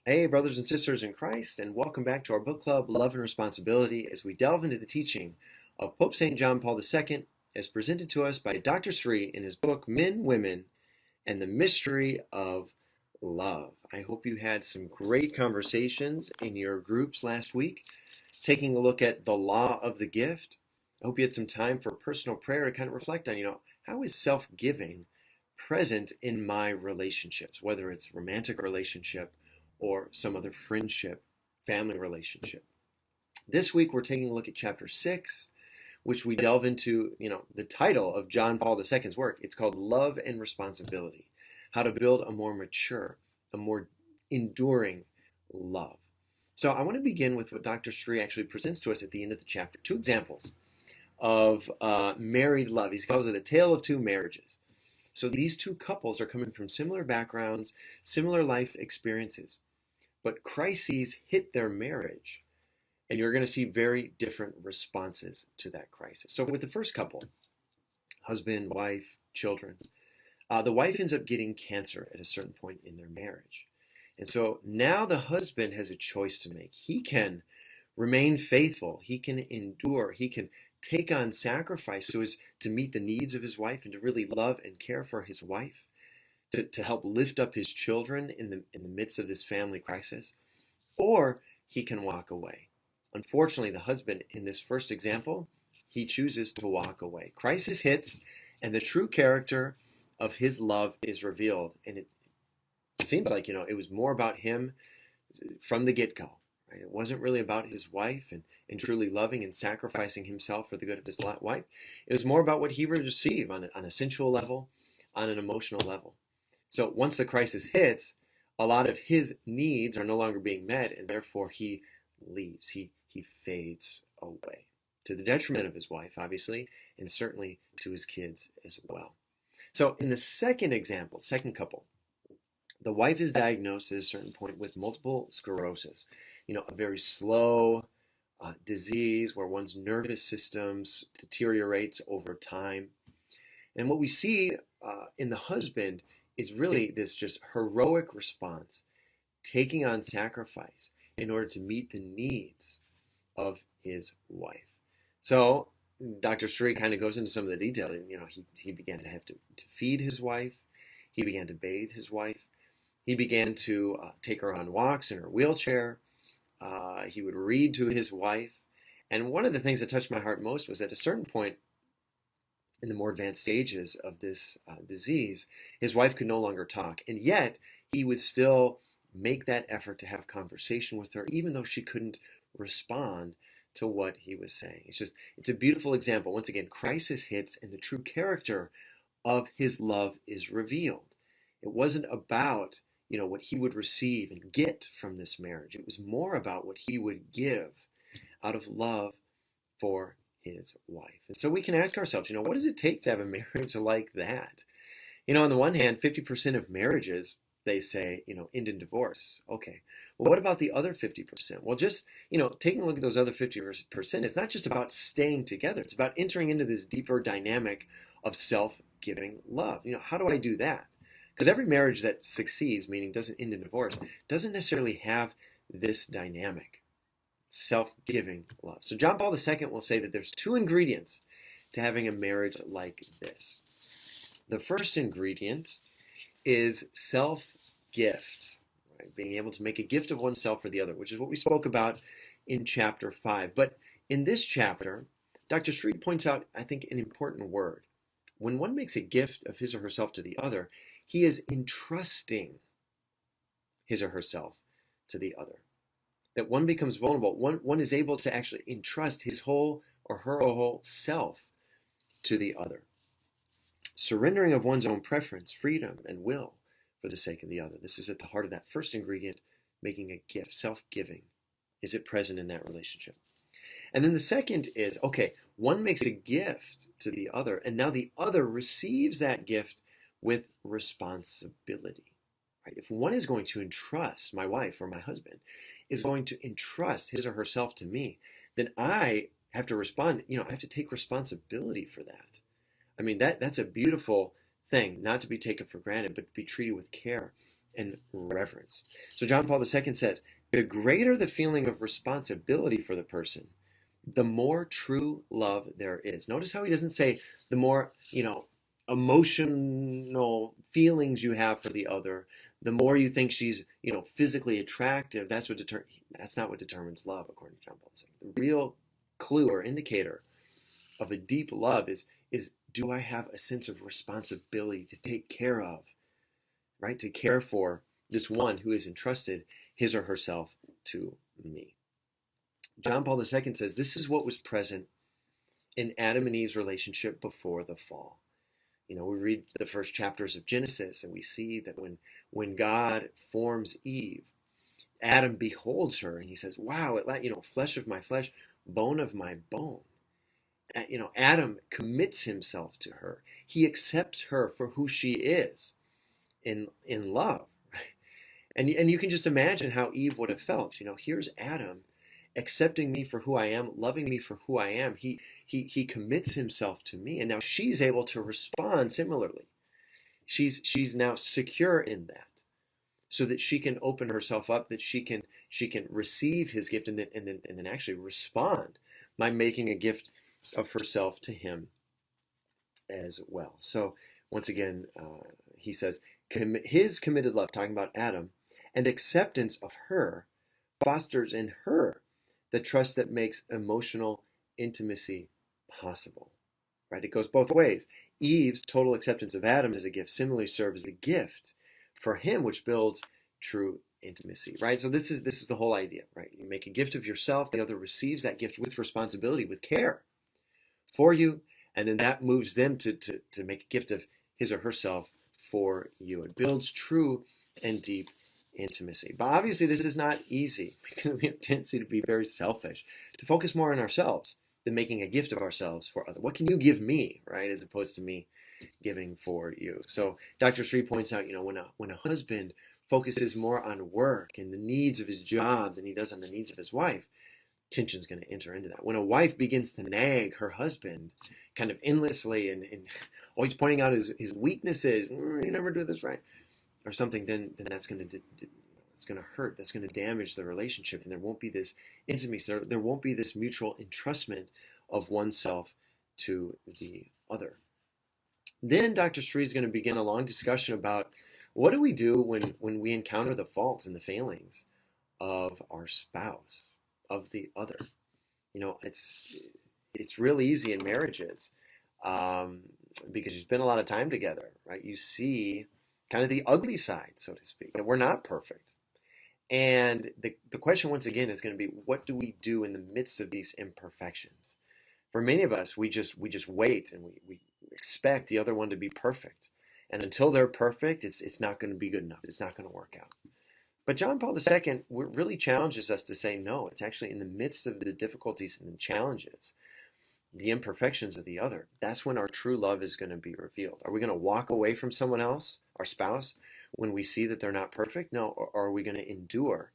Hey, brothers and sisters in Christ, and welcome back to our book club, Love and Responsibility, as we delve into the teaching of Pope St. John Paul II, as presented to us by Dr. Sri in his book, Men, Women, and the Mystery of Love. I hope you had some great conversations in your groups last week, taking a look at the law of the gift. I hope you had some time for personal prayer to kind of reflect on, how is self-giving present in my relationships, whether it's a romantic relationship or some other friendship, family relationship. This week we're taking a look at chapter 6, which we delve into, the title of John Paul II's work. It's called Love and Responsibility, how to build a more mature, a more enduring love. So I want to begin with what Dr. Sri actually presents to us at the end of the chapter. Two examples of married love. He calls it a tale of two marriages. So these two couples are coming from similar backgrounds, similar life experiences. But crises hit their marriage, and you're going to see very different responses to that crisis. So with the first couple, husband, wife, children, the wife ends up getting cancer at a certain point in their marriage. And so now the husband has a choice to make. He can remain faithful. He can endure. He can take on sacrifice so as to meet the needs of his wife and to really love and care for his wife, to help lift up his children in the midst of this family crisis, or he can walk away. Unfortunately, the husband in this first example, he chooses to walk away. Crisis hits, and the true character of his love is revealed. And it seems like, it was more about him from the get-go. Right? It wasn't really about his wife and truly loving and sacrificing himself for the good of his wife. It was more about what he would receive on a sensual level, on an emotional level. So once the crisis hits, a lot of his needs are no longer being met, and therefore he leaves. He fades away, to the detriment of his wife, obviously, and certainly to his kids as well. So in the second example, second couple, the wife is diagnosed at a certain point with multiple sclerosis, a very slow disease where one's nervous systems deteriorates over time. And what we see in the husband is really this just heroic response, taking on sacrifice in order to meet the needs of his wife. So Dr. Sri kind of goes into some of the detail. He began to have to feed his wife. He began to bathe his wife. He began to take her on walks in her wheelchair. He would read to his wife. And one of the things that touched my heart most was at a certain point in the more advanced stages of this disease, his wife could no longer talk. And yet he would still make that effort to have conversation with her, even though she couldn't respond to what he was saying. It's a beautiful example. Once again, crisis hits and the true character of his love is revealed. It wasn't about, what he would receive and get from this marriage. It was more about what he would give out of love for his wife. And so we can ask ourselves, what does it take to have a marriage like that? On the one hand, 50% of marriages, they say, end in divorce. Okay. Well, what about the other 50%? Well, just, taking a look at those other 50%, it's not just about staying together. It's about entering into this deeper dynamic of self-giving love. How do I do that? Because every marriage that succeeds, meaning doesn't end in divorce, doesn't necessarily have this dynamic. Self-giving love. So John Paul II will say that there's two ingredients to having a marriage like this. The first ingredient is self-gift, right? Being able to make a gift of oneself for the other, which is what we spoke about in chapter 5. But in this chapter, Dr. Sri points out, I think, an important word. When one makes a gift of his or herself to the other, he is entrusting his or herself to the other. That one becomes vulnerable. One is able to actually entrust his whole or her whole self to the other. Surrendering of one's own preference, freedom, and will for the sake of the other. This is at the heart of that first ingredient, making a gift, self-giving. Is it present in that relationship? And then the second is, okay, one makes a gift to the other, and now the other receives that gift with responsibility. If one is going to entrust, my wife or my husband is going to entrust his or herself to me, then I have to respond, I have to take responsibility for that. I mean, that's a beautiful thing, not to be taken for granted, but to be treated with care and reverence. So John Paul II says, the greater the feeling of responsibility for the person, the more true love there is. Notice how he doesn't say the more, emotional feelings you have for the other, the more you think she's, physically attractive. That's not what determines love, according to John Paul II. The real clue or indicator of a deep love is do I have a sense of responsibility to take care of, right? To care for this one who has entrusted his or herself to me. John Paul II says this is what was present in Adam and Eve's relationship before the fall. We read the first chapters of Genesis and we see that when God forms Eve, Adam beholds her and he says, wow, flesh of my flesh, bone of my bone. Adam commits himself to her. He accepts her for who she is in love. Right? And you can just imagine how Eve would have felt. Here's Adam accepting me for who I am, loving me for who I am. He commits himself to me, and now she's able to respond similarly. She's now secure in that, so that she can open herself up, that she can receive his gift, and then actually respond by making a gift of herself to him as well. So once again, he says his committed love, talking about Adam, and acceptance of her fosters in her the trust that makes emotional intimacy possible. Right? It goes both ways. Eve's total acceptance of Adam as a gift similarly serves as a gift for him, which builds true intimacy. Right? So this is the whole idea. Right? You make a gift of yourself, the other receives that gift with responsibility, with care for you, and then that moves them to make a gift of his or herself for you. It builds true and deep intimacy. But obviously this is not easy because we have a tendency to be very selfish, to focus more on ourselves than making a gift of ourselves for others. What can you give me, right, as opposed to me giving for you? So Dr. Sri points out, when a husband focuses more on work and the needs of his job than he does on the needs of his wife, tension's going to enter into that. When a wife begins to nag her husband kind of endlessly and always pointing out his weaknesses, you never do this right, or something, then that's going to it's going to hurt. That's going to damage the relationship, and there won't be this intimacy. There won't be this mutual entrustment of oneself to the other. Then Dr. Sri is going to begin a long discussion about what do we do when we encounter the faults and the failings of our spouse, of the other. It's real easy in marriages because you spend a lot of time together, right? You see kind of the ugly side, so to speak, that we're not perfect. And the question once again is going to be, what do we do in the midst of these imperfections? For many of us, we just wait and we expect the other one to be perfect. And until they're perfect, it's not going to be good enough. It's not going to work out. But John Paul II really challenges us to say, no, it's actually in the midst of the difficulties and the challenges, the imperfections of the other, that's when our true love is going to be revealed. Are we going to walk away from someone else, our spouse, when we see that they're not perfect? No, or are we going to endure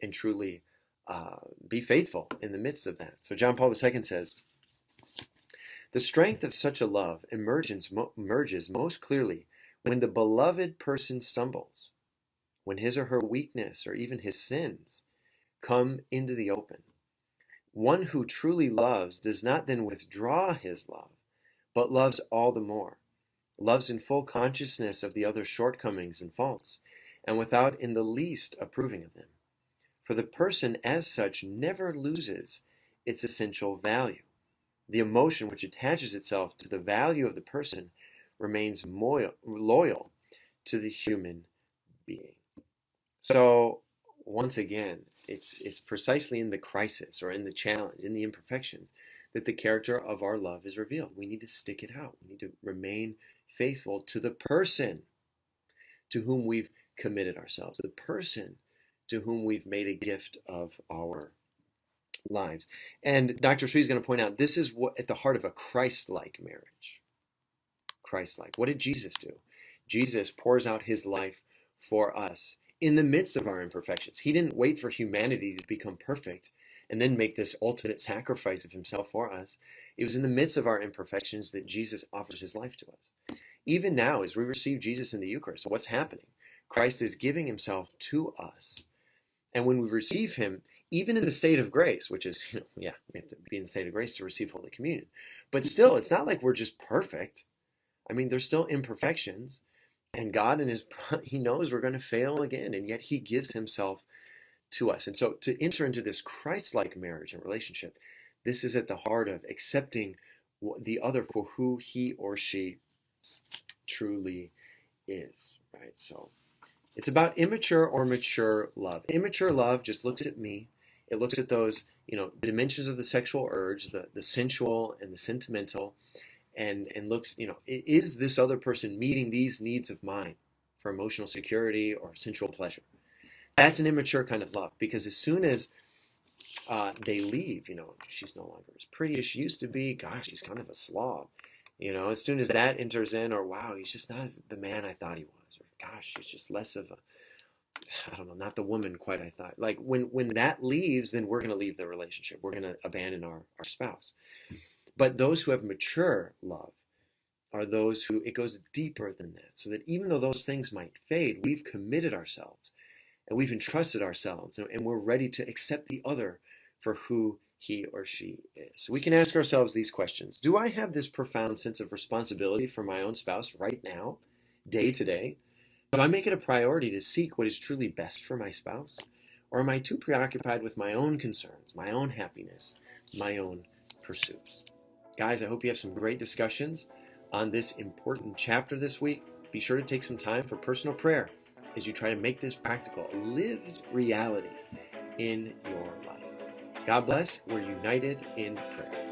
and truly be faithful in the midst of that? So John Paul II says, the strength of such a love emerges most clearly when the beloved person stumbles, when his or her weakness or even his sins come into the open. One who truly loves does not then withdraw his love, but loves all the more, loves in full consciousness of the other's shortcomings and faults, and without in the least approving of them. For the person as such never loses its essential value. The emotion which attaches itself to the value of the person remains loyal to the human being. So, once again, it's precisely in the crisis or in the challenge, in the imperfection, that the character of our love is revealed. We need to stick it out. We need to remain faithful to the person to whom we've committed ourselves, the person to whom we've made a gift of our lives. And Dr. Sri is going to point out this is what at the heart of a Christ-like marriage. Christ-like. What did Jesus do? Jesus pours out his life for us in the midst of our imperfections. He didn't wait for humanity to become perfect and then make this ultimate sacrifice of himself for us. It was in the midst of our imperfections that Jesus offers his life to us. Even now, as we receive Jesus in the Eucharist, what's happening? Christ is giving himself to us. And when we receive him, even in the state of grace, which is, we have to be in the state of grace to receive Holy Communion. But still, it's not like we're just perfect. I mean, there's still imperfections. And God he knows we're going to fail again. And yet he gives himself to us. And so to enter into this Christ-like marriage and relationship, this is at the heart of accepting the other for who he or she truly is, right? So it's about immature or mature love. Immature love just looks at me. It looks at those, dimensions of the sexual urge, the sensual and the sentimental, and looks, is this other person meeting these needs of mine for emotional security or sensual pleasure? That's an immature kind of love, because as soon as they leave, she's no longer as pretty as she used to be. Gosh, he's kind of a slob. As soon as that enters in, or wow, he's just not the man I thought he was, or gosh, he's just less of I don't know, not the woman quite I thought. Like when that leaves, then we're going to leave the relationship. We're going to abandon our spouse. But those who have mature love are those who, it goes deeper than that. So that even though those things might fade, we've committed ourselves and we've entrusted ourselves, and we're ready to accept the other for who he or she is. We can ask ourselves these questions. Do I have this profound sense of responsibility for my own spouse right now, day to day? Do I make it a priority to seek what is truly best for my spouse? Or am I too preoccupied with my own concerns, my own happiness, my own pursuits? Guys, I hope you have some great discussions on this important chapter this week. Be sure to take some time for personal prayer as you try to make this practical, a lived reality in your life. God bless. We're united in prayer.